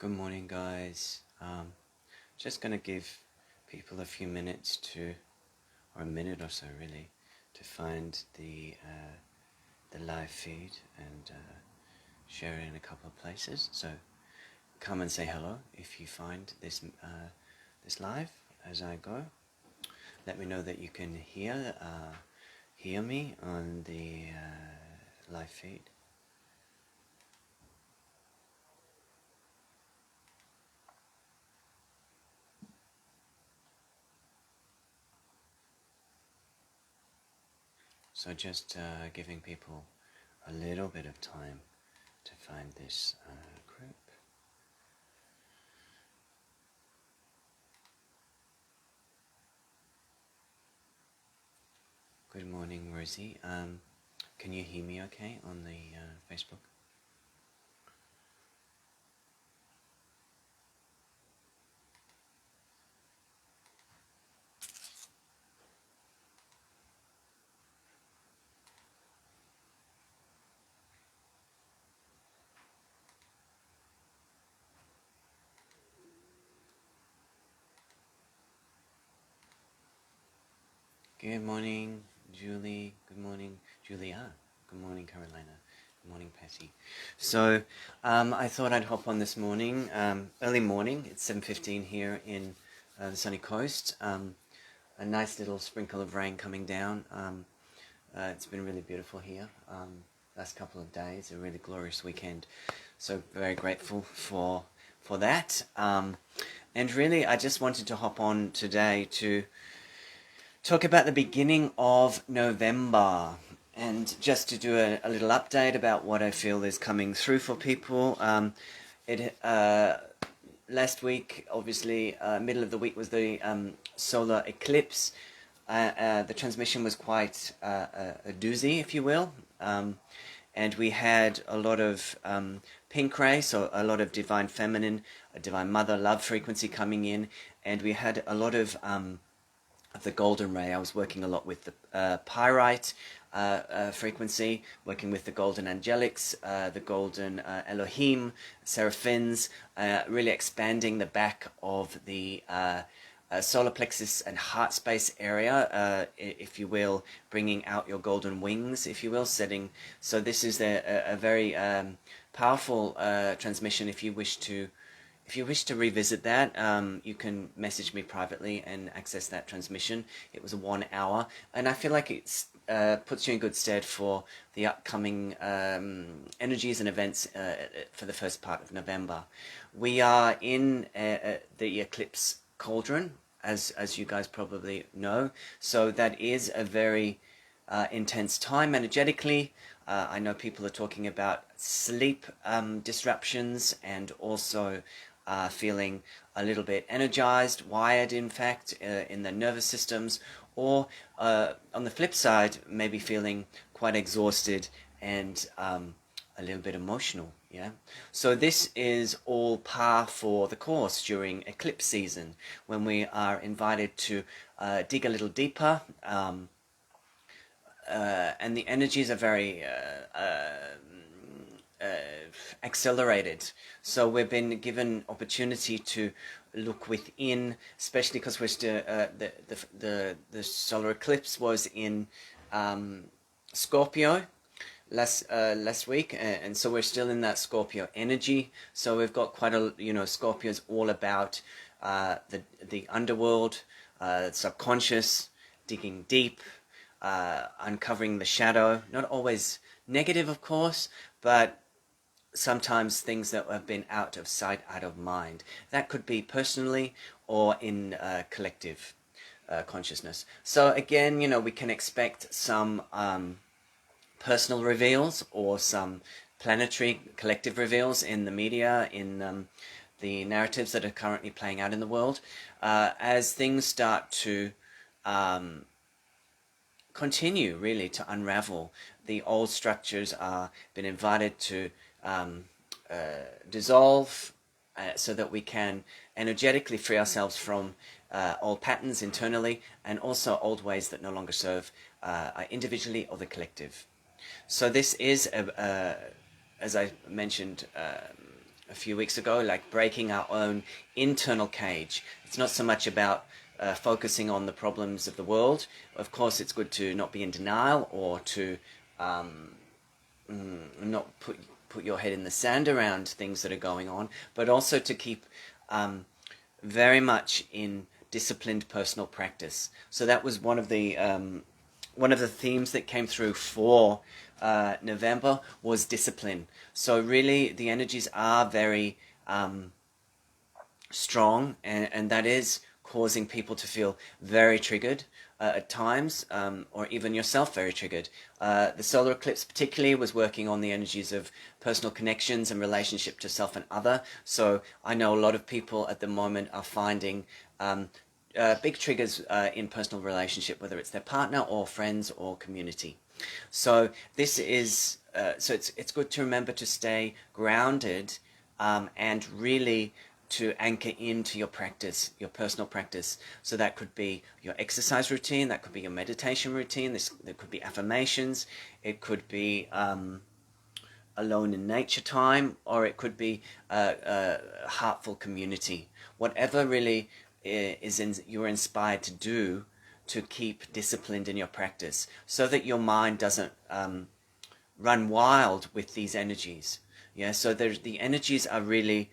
Good morning, guys. Just going to give people a few minutes or a minute or so really, to find the live feed and share it in a couple of places. So come and say hello if you find this live as I go. Let me know that you can hear me on the live feed. So just giving people a little bit of time to find this group. Good morning, Rosie. Can you hear me okay on the Facebook? Good morning, Julie. Good morning, Julia. Good morning, Carolina. Good morning, Patty. So I thought I'd hop on this morning, early morning. It's 7:15 here in the sunny coast. A nice little sprinkle of rain coming down. It's been really beautiful here. Last couple of days, a really glorious weekend. So very grateful for that. And really, I just wanted to hop on today to talk about the beginning of November and just to do a little update about what I feel is coming through for people. Last week, obviously, middle of the week was the solar eclipse. The transmission was quite a doozy, if you will. And we had a lot of pink ray, so a lot of divine feminine, divine mother love frequency coming in. And we had a lot of the golden ray. I was working a lot with the pyrite frequency, working with the golden angelics, the golden Elohim, seraphims, really expanding the back of the solar plexus and heart space area, if you will, bringing out your golden wings, if you will, setting. So this is a very powerful transmission. If you wish to revisit that, you can message me privately and access that transmission. It was a 1 hour, and I feel like it puts you in good stead for the upcoming energies and events for the first part of November. We are in the eclipse cauldron, as you guys probably know, so that is a very intense time energetically. I know people are talking about sleep disruptions and also feeling a little bit energized, wired in fact, in the nervous systems, or on the flip side, maybe feeling quite exhausted and a little bit emotional. Yeah. So this is all par for the course during eclipse season, when we are invited to dig a little deeper, and the energies are very accelerated. So we've been given opportunity to look within, especially because we're still the solar eclipse was in Scorpio last week, and so we're still in that Scorpio energy. So we've got quite a, Scorpio's all about the underworld, subconscious, digging deep, uncovering the shadow. Not always negative, of course, but sometimes things that have been out of sight, out of mind. That could be personally or in collective consciousness. So again, we can expect some personal reveals or some planetary collective reveals in the media, in the narratives that are currently playing out in the world, as things start to continue really to unravel. The old structures are been invited to dissolve, so that we can energetically free ourselves from old patterns internally, and also old ways that no longer serve individually or the collective. So this is, as I mentioned a few weeks ago, like breaking our own internal cage. It's not so much about focusing on the problems of the world. Of course, it's good to not be in denial or to not put your head in the sand around things that are going on, but also to keep very much in disciplined personal practice. So that was one of the themes that came through for November was discipline. So really, the energies are very strong, and that is causing people to feel very triggered at times, or even yourself very triggered. The solar eclipse particularly was working on the energies of personal connections and relationship to self and other. So I know a lot of people at the moment are finding big triggers in personal relationship, whether it's their partner or friends or community. So this is so it's good to remember to stay grounded and really to anchor into your practice, your personal practice. So that could be your exercise routine, that could be your meditation routine, that could be affirmations, it could be alone in nature time, or it could be heartful community. Whatever really you're inspired to do to keep disciplined in your practice, so that your mind doesn't run wild with these energies. Yeah, so the energies are really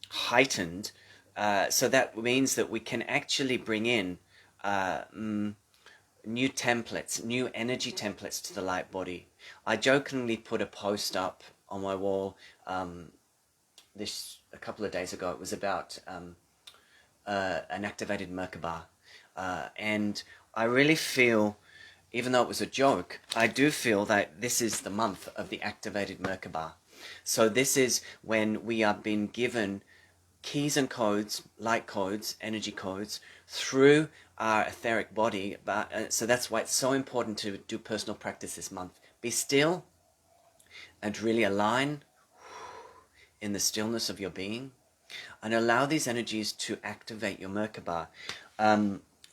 heightened, so that means that we can actually bring in new templates, new energy templates to the light body. I jokingly put a post up on my wall a couple of days ago. It was about an activated Merkabha, and I really feel, even though it was a joke, I do feel that this is the month of the activated Merkabha. So this is when we are being given keys and codes, light codes, energy codes, through our etheric body. So that's why it's so important to do personal practice this month. Be still and really align in the stillness of your being, and allow these energies to activate your Merkabha.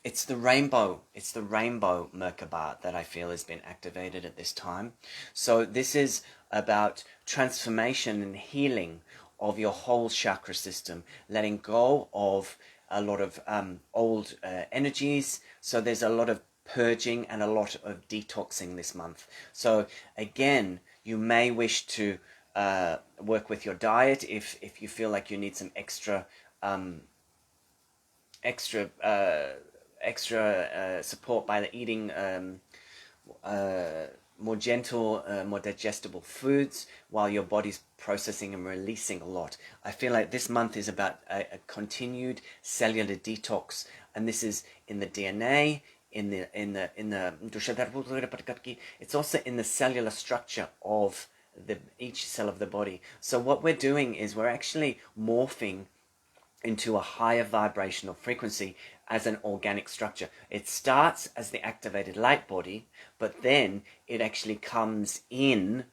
It's the rainbow Merkabha that I feel has been activated at this time. So this is about transformation and healing of your whole chakra system, letting go of a lot of old energies. So there's a lot of purging and a lot of detoxing this month. So again, you may wish to work with your diet if you feel like you need some extra support by eating more gentle, more digestible foods while your body's processing and releasing a lot. I feel like this month is about a continued cellular detox, and this is in the DNA, it's also in the cellular structure of each cell of the body. So what we're doing is we're actually morphing into a higher vibrational frequency as an organic structure. It starts as the activated light body, but then it actually comes in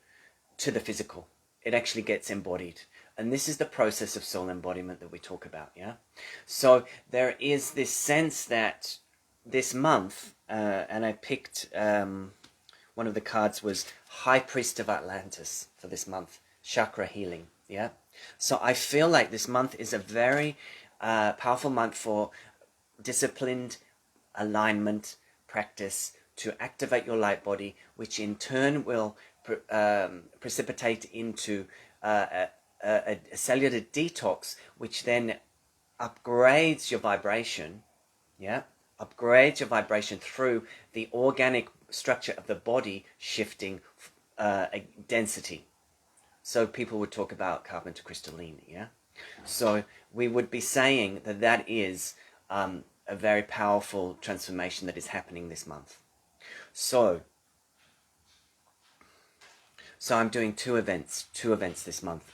to the physical. It actually gets embodied. And this is the process of soul embodiment that we talk about, yeah? So there is this sense that this month, and I picked, one of the cards was High Priest of Atlantis for this month, chakra healing, yeah? So I feel like this month is a very powerful month for disciplined alignment practice to activate your light body, which in turn will precipitate into a cellular detox, which then upgrades your vibration, yeah? Upgrades your vibration through the organic structure of the body shifting density. So people would talk about carbon to crystalline, yeah? So we would be saying that that is a very powerful transformation that is happening this month. So I'm doing two events this month,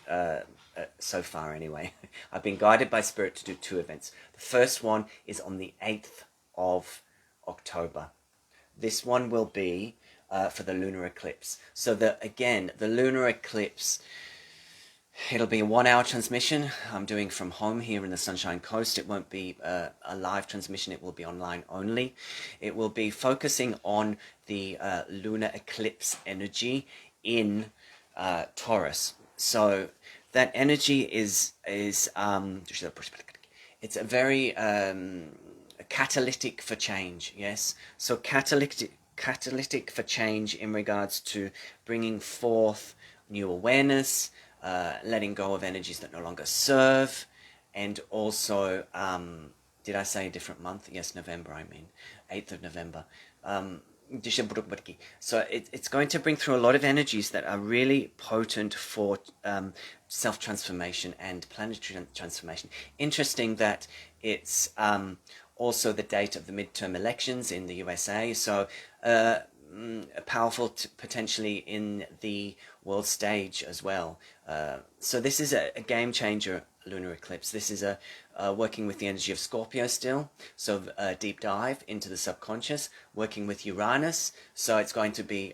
so far anyway. I've been guided by Spirit to do two events. The first one is on the 8th of October. This one will be for the lunar eclipse. So the lunar eclipse, it'll be a 1 hour transmission. I'm doing from home here in the Sunshine Coast. It won't be a live transmission. It will be online only. It will be focusing on the lunar eclipse energy in Taurus. So that energy is it's a very catalytic for change. Yes, so catalytic for change in regards to bringing forth new awareness, letting go of energies that no longer serve, and also did I say a different month? Yes, November. I mean 8th of November. So it's going to bring through a lot of energies that are really potent for self-transformation and planetary transformation. Interesting that it's also the date of the midterm elections in the USA, so powerful potentially in the world stage as well. So this is a game changer lunar eclipse. This is a working with the energy of Scorpio still, so a deep dive into the subconscious, working with Uranus, so it's going to be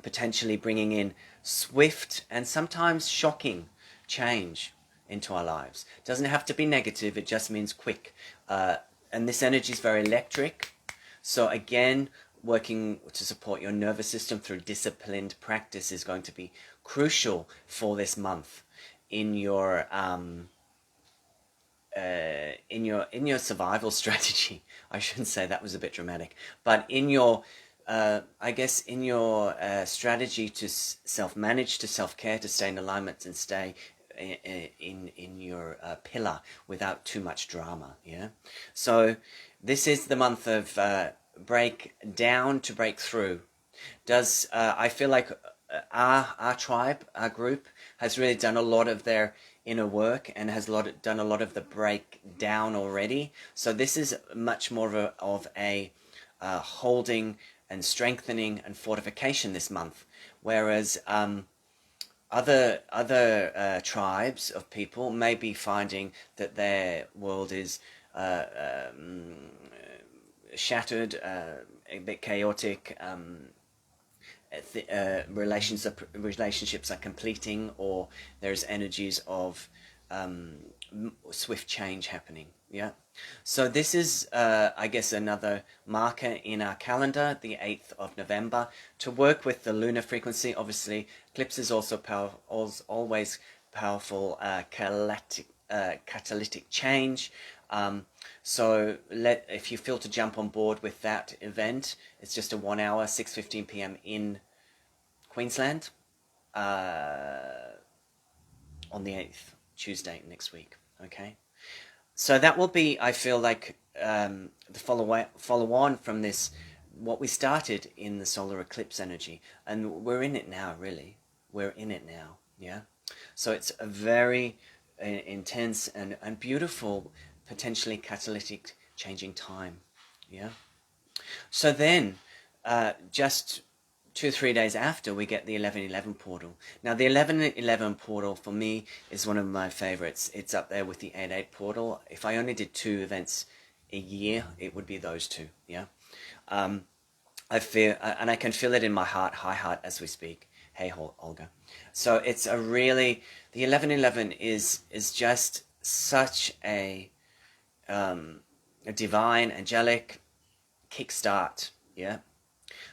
potentially bringing in swift and sometimes shocking change into our lives. It doesn't have to be negative, it just means quick. And this energy is very electric, so again, working to support your nervous system through disciplined practice is going to be crucial for this month in your survival strategy. I shouldn't say, that was a bit dramatic, but in your I guess in your strategy to self-manage, to self-care, to stay in alignment and stay in your pillar without too much drama. Yeah, so this is the month of break down to break through. Does I feel like our tribe, our group, has really done a lot of their inner work and has done a lot of the breakdown already. So this is much more of a holding and strengthening and fortification this month, whereas other tribes of people may be finding that their world is shattered, a bit chaotic. Relationships are completing, or there's energies of swift change happening. Yeah, so this is I guess another marker in our calendar, the 8th of November, to work with the lunar frequency. Obviously eclipse is also always powerful catalytic change. So if you feel to jump on board with that event, it's just a 1 hour, 6:15 p.m. in Queensland on the 8th, Tuesday next week. Okay, so that will be, I feel like, the follow on from this, what we started in the solar eclipse energy, and we're in it now. Really, we're in it now. Yeah, so it's a very intense and beautiful, potentially catalytic changing time. Yeah, so then just 2-3 days after, we get the 11:11 portal. Now the 11:11 portal for me is one of my favorites. It's up there with the 8/8 portal. If I only did 2 events a year, it would be those 2. Yeah, I feel, and I can feel it in my heart, high heart, as we speak. Hey, Olga. So it's a really, the 11:11 is just such a divine, angelic kickstart. Yeah.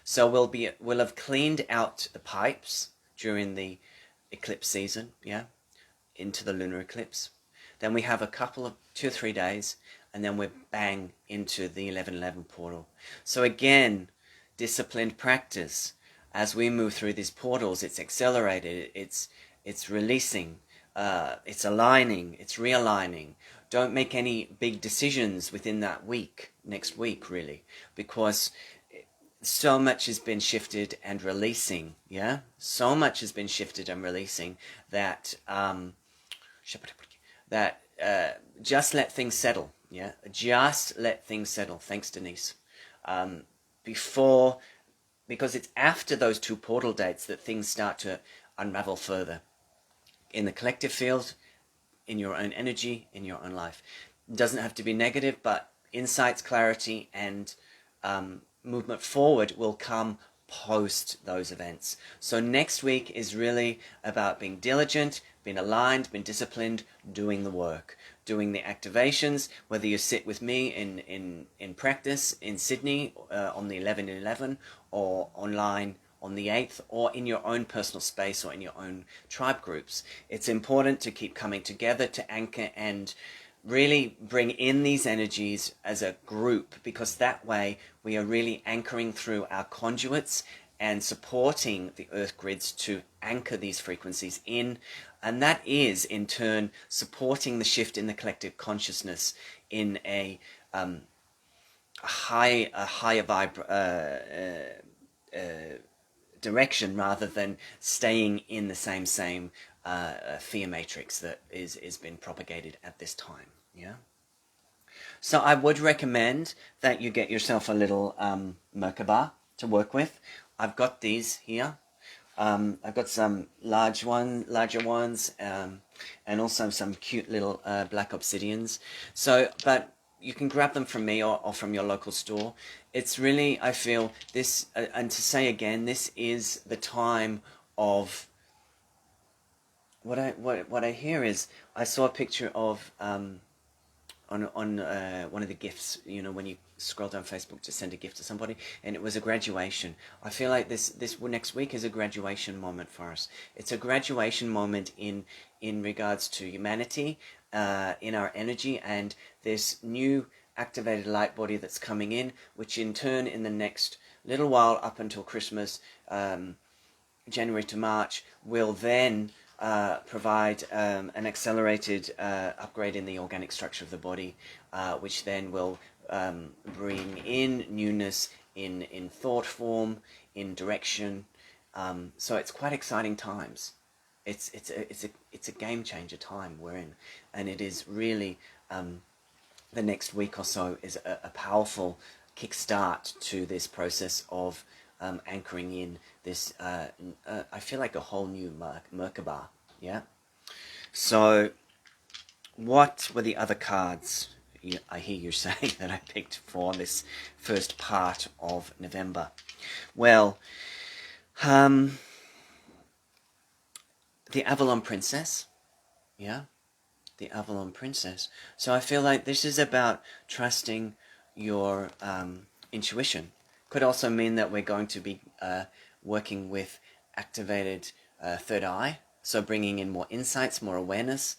So we'll have cleaned out the pipes during the eclipse season. Yeah, into the lunar eclipse. Then we have a couple of 2 or 3 days, and then we're bang into the 11:11 portal. So again, disciplined practice. As we move through these portals, it's accelerated, it's releasing, it's aligning, it's realigning. Don't make any big decisions within that week, next week really, because so much has been shifted and releasing. Yeah, so much has been shifted and releasing that just let things settle. Yeah, just let things settle. Thanks, Denise. Because it's after those 2 portal dates that things start to unravel further in the collective field, in your own energy, in your own life. It doesn't have to be negative, but insights, clarity, and movement forward will come post those events. So next week is really about being diligent, being aligned, being disciplined, doing the work, doing the activations, whether you sit with me in practice in Sydney on the 11/11 or online on the 8th, or in your own personal space or in your own tribe groups. It's important to keep coming together to anchor and really bring in these energies as a group, because that way we are really anchoring through our conduits and supporting the earth grids to anchor these frequencies in, and that is in turn supporting the shift in the collective consciousness in a higher direction, rather than staying in the same fear matrix that is been propagated at this time. Yeah. So I would recommend that you get yourself a little Merkabha to work with. I've got these here. I've got some larger ones, and also some cute little black obsidians. So, but you can grab them from me or from your local store. It's really, I feel this, and to say again, this is the time of what I hear is, I saw a picture of on one of the gifts, you know, when you scroll down Facebook to send a gift to somebody, and it was a graduation. I feel like this next week is a graduation moment for us. It's a graduation moment in regards to humanity, in our energy, and this new activated light body that's coming in, which in turn in the next little while up until Christmas, January to March, will then provide an accelerated upgrade in the organic structure of the body, which then will bring in newness in thought form, in direction. So it's quite exciting times. It's a game changer time we're in, and it is really the next week or so is a powerful kickstart to this process of anchoring in this, I feel like a whole new Merkabah, yeah? So, what were the other cards I hear you saying that I picked for this first part of November? Well, the Avalon Princess, yeah? The Avalon Princess. So I feel like this is about trusting your intuition. Could also mean that we're going to be working with activated third eye, so bringing in more insights, more awareness,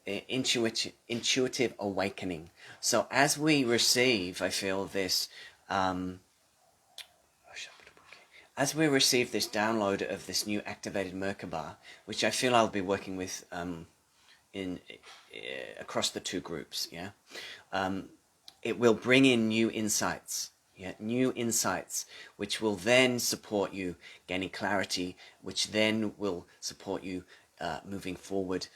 intuitive awakening. So as we receive, I feel this, as we receive this download of this new activated Merkabah, which I feel I'll be working with across the two groups, yeah, it will bring in new insights, yeah, new insights, which will then support you gaining clarity, which then will support you moving forward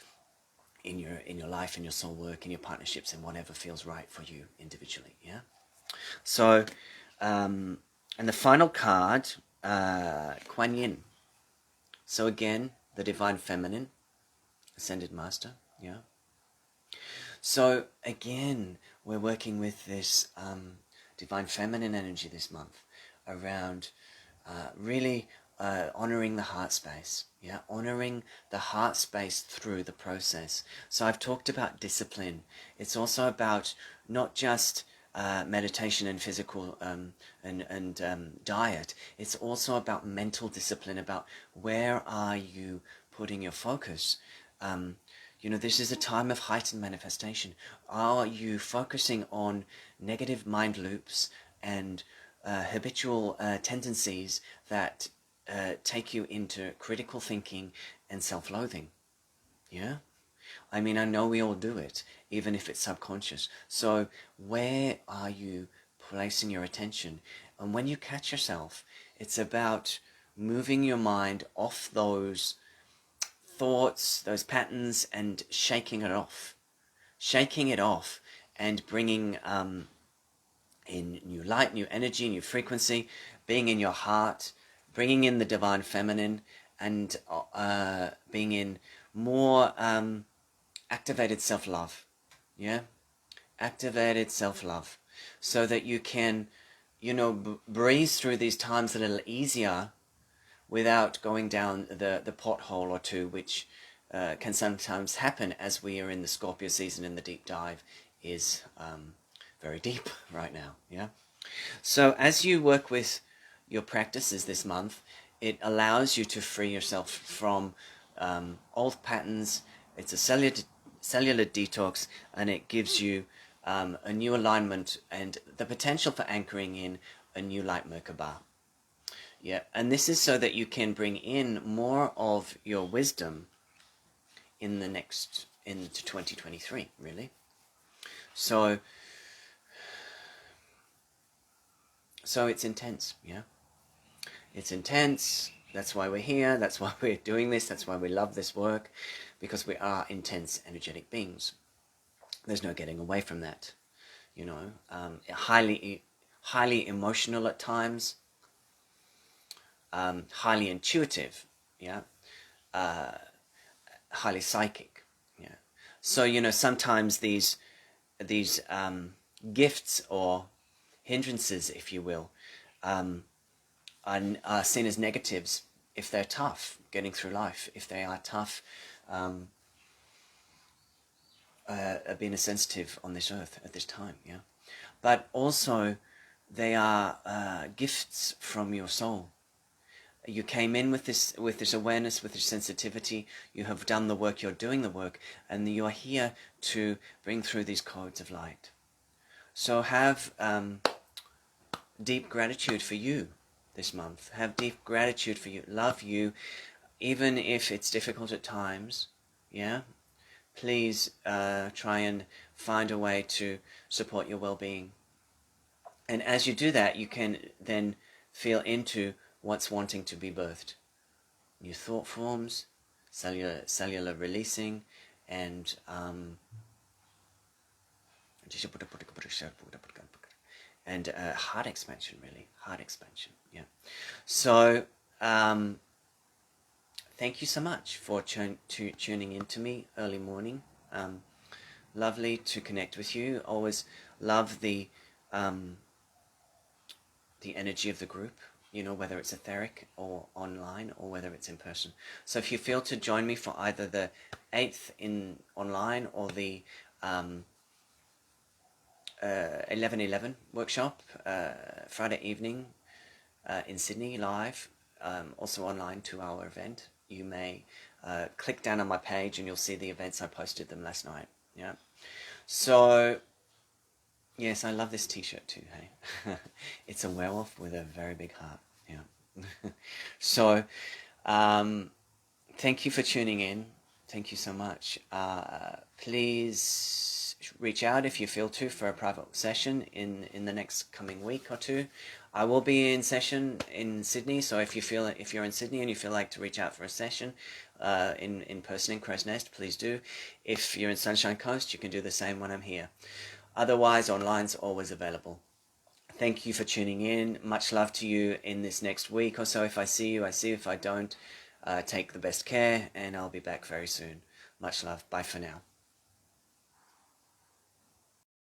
in your life, in your soul work, in your partnerships, and whatever feels right for you individually, yeah. So, and the final card, Kuan Yin. So again, the Divine Feminine, Ascended Master, yeah. So again, we're working with this Divine Feminine energy this month around really honoring the heart space, yeah, honoring the heart space through the process. So I've talked about discipline. It's also about not just meditation and physical and diet. It's also about mental discipline, about where are you putting your focus. You know, this is a time of heightened manifestation. Are you focusing on negative mind loops and habitual tendencies that take you into critical thinking and self-loathing? Yeah? I mean, I know we all do it, even if it's subconscious. So where are you placing your attention? And when you catch yourself, it's about moving your mind off those thoughts, those patterns, and shaking it off and bringing in new light, new energy, new frequency, being in your heart, bringing in the Divine Feminine, and being in more activated self-love, yeah, activated self-love, so that you can, you know, breeze through these times a little easier without going down the pothole or two, which can sometimes happen as we are in the Scorpio season, and the deep dive is very deep right now, yeah? So as you work with your practices this month, it allows you to free yourself from old patterns. It's a cellular detox, and it gives you a new alignment and the potential for anchoring in a new light Merkabah. Yeah, and this is so that you can bring in more of your wisdom in the next, into 2023, really. So it's intense, yeah. It's intense. That's why we're here. That's why we're doing this. That's why we love this work, because we are intense, energetic beings. There's no getting away from that, you know. Highly emotional at times, highly intuitive, yeah, highly psychic, yeah. So, you know, sometimes these gifts or hindrances, if you will, are seen as negatives if they're tough getting through life, if they are tough being a sensitive on this earth at this time, yeah. But also, they are gifts from your soul. You came in with this awareness, with this sensitivity. You have done the work. You're doing the work, and you are here to bring through these codes of light. So have deep gratitude for you this month. Have deep gratitude for you. Love you, even if it's difficult at times. Yeah. Please try and find a way to support your well-being. And as you do that, you can then feel into what's wanting to be birthed. New thought forms, cellular releasing, and heart expansion, really. Heart expansion, yeah. So, thank you so much for tuning in to me early morning. Lovely to connect with you. Always love the energy of the group, you know, whether it's etheric or online or whether it's in person. So if you feel to join me for either the 8th in online or the 11/11 workshop, Friday evening in Sydney live, also online 2-hour event, you may click down on my page and you'll see the events. I posted them last night. Yeah. So yes, I love this t-shirt too, hey. It's a werewolf with a very big heart. Yeah. So thank you for tuning in. Thank you so much. Please reach out if you feel to for a private session in the next coming week or two. I will be in session in Sydney, so if you're in Sydney and you feel like to reach out for a session in person in Crow's Nest, please do. If you're in Sunshine Coast, you can do the same when I'm here. Otherwise, online's always available. Thank you for tuning in. Much love to you in this next week or so. If I see you, I see you. If I don't, take the best care, and I'll be back very soon. Much love. Bye for now.